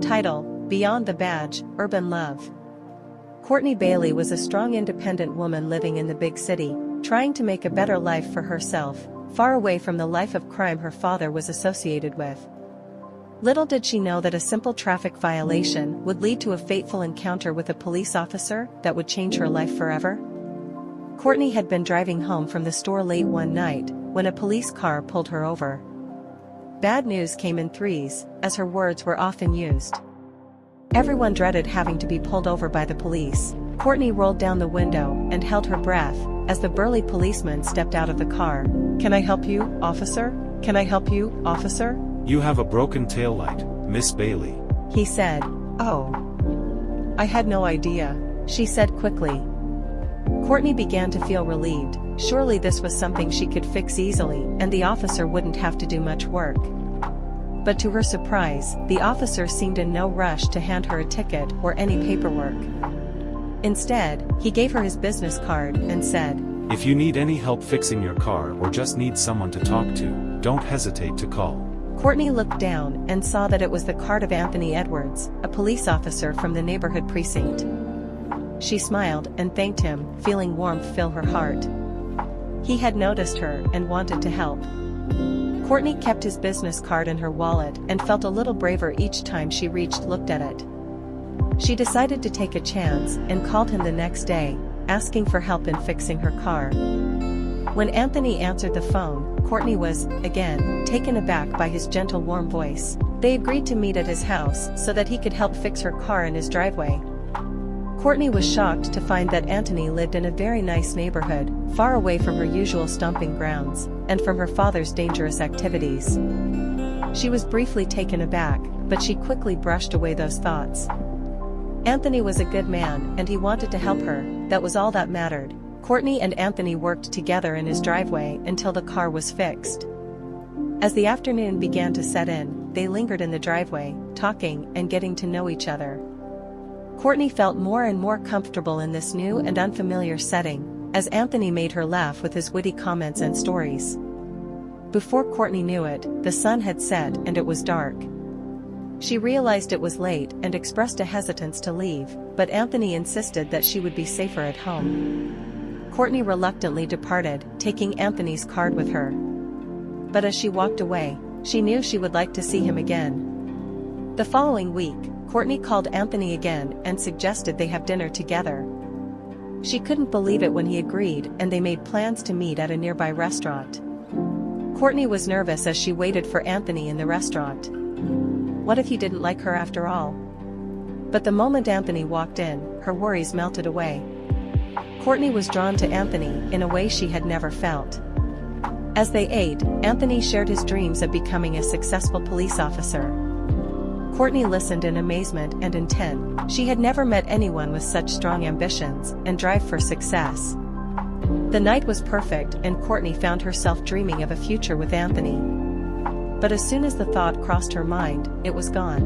Title: Beyond the Badge, Urban Love. Kourtney Bailey was a strong independent woman living in the big city, trying to make a better life for herself, far away from the life of crime her father was associated with. Little did she know that a simple traffic violation would lead to a fateful encounter with a police officer that would change her life forever. Kourtney had been driving home from the store late one night when a police car pulled her over. Bad news came in threes, as her words were often used. Everyone dreaded having to be pulled over by the police. Kourtney rolled down the window and held her breath as the burly policeman stepped out of the car. "Can I help you, officer? Can I help you, officer?" "You have a broken taillight, Miss Bailey," he said. "Oh. I had no idea," she said quickly. Kourtney began to feel relieved. Surely this was something she could fix easily and the officer wouldn't have to do much work. But to her surprise, the officer seemed in no rush to hand her a ticket or any paperwork. Instead, he gave her his business card and said, "If you need any help fixing your car or just need someone to talk to, don't hesitate to call." Kourtney looked down and saw that it was the card of Anthony Edwards, a police officer from the neighborhood precinct. She smiled and thanked him, feeling warmth fill her heart. He had noticed her and wanted to help. Kourtney kept his business card in her wallet and felt a little braver each time she looked at it. She decided to take a chance and called him the next day, asking for help in fixing her car. When Anthony answered the phone, Kourtney was, again, taken aback by his gentle warm voice. They agreed to meet at his house so that he could help fix her car in his driveway. Kourtney was shocked to find that Anthony lived in a very nice neighborhood, far away from her usual stomping grounds, and from her father's dangerous activities. She was briefly taken aback, but she quickly brushed away those thoughts. Anthony was a good man and he wanted to help her, that was all that mattered. Kourtney and Anthony worked together in his driveway until the car was fixed. As the afternoon began to set in, they lingered in the driveway, talking and getting to know each other. Kourtney felt more and more comfortable in this new and unfamiliar setting, as Anthony made her laugh with his witty comments and stories. Before Kourtney knew it, the sun had set and it was dark. She realized it was late and expressed a hesitance to leave, but Anthony insisted that she would be safer at home. Kourtney reluctantly departed, taking Anthony's card with her. But as she walked away, she knew she would like to see him again. The following week, Kourtney called Anthony again and suggested they have dinner together. She couldn't believe it when he agreed and they made plans to meet at a nearby restaurant. Kourtney was nervous as she waited for Anthony in the restaurant. What if he didn't like her after all? But the moment Anthony walked in, her worries melted away. Kourtney was drawn to Anthony in a way she had never felt. As they ate, Anthony shared his dreams of becoming a successful police officer. Kourtney listened in amazement and intent. She had never met anyone with such strong ambitions and drive for success. The night was perfect and Kourtney found herself dreaming of a future with Anthony. But as soon as the thought crossed her mind, it was gone.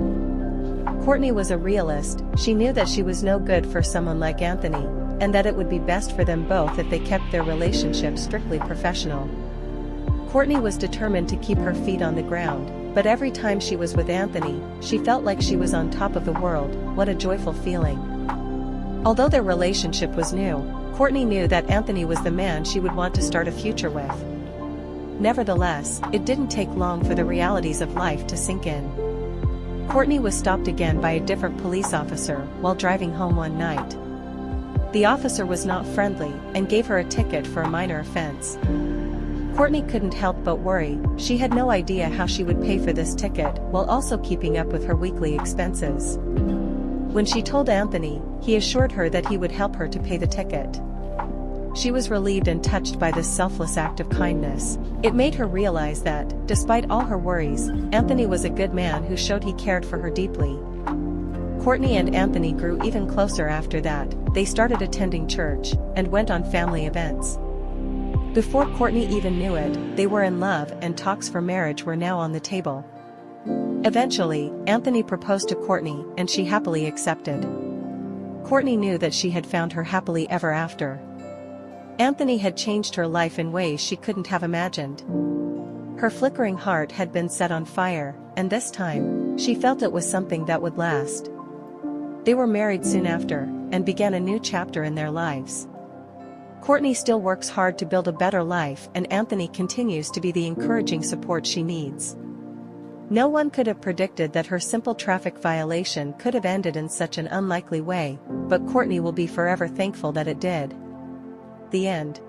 Kourtney was a realist. She knew that she was no good for someone like Anthony, and that it would be best for them both if they kept their relationship strictly professional. Kourtney was determined to keep her feet on the ground, but every time she was with Anthony, she felt like she was on top of the world. What a joyful feeling. Although their relationship was new, Kourtney knew that Anthony was the man she would want to start a future with. Nevertheless, it didn't take long for the realities of life to sink in. Kourtney was stopped again by a different police officer while driving home one night. The officer was not friendly and gave her a ticket for a minor offense. Kourtney couldn't help but worry. She had no idea how she would pay for this ticket while also keeping up with her weekly expenses. When she told Anthony, he assured her that he would help her to pay the ticket. She was relieved and touched by this selfless act of kindness. It made her realize that, despite all her worries, Anthony was a good man who showed he cared for her deeply. Kourtney and Anthony grew even closer after that. They started attending church and went on family events. Before Kourtney even knew it, they were in love and talks for marriage were now on the table. Eventually, Anthony proposed to Kourtney and she happily accepted. Kourtney knew that she had found her happily ever after. Anthony had changed her life in ways she couldn't have imagined. Her flickering heart had been set on fire, and this time, She felt it was something that would last. They were married soon after, and began a new chapter in their lives. Kourtney still works hard to build a better life, and Anthony continues to be the encouraging support she needs. No one could have predicted that her simple traffic violation could have ended in such an unlikely way, but Kourtney will be forever thankful that it did. The end.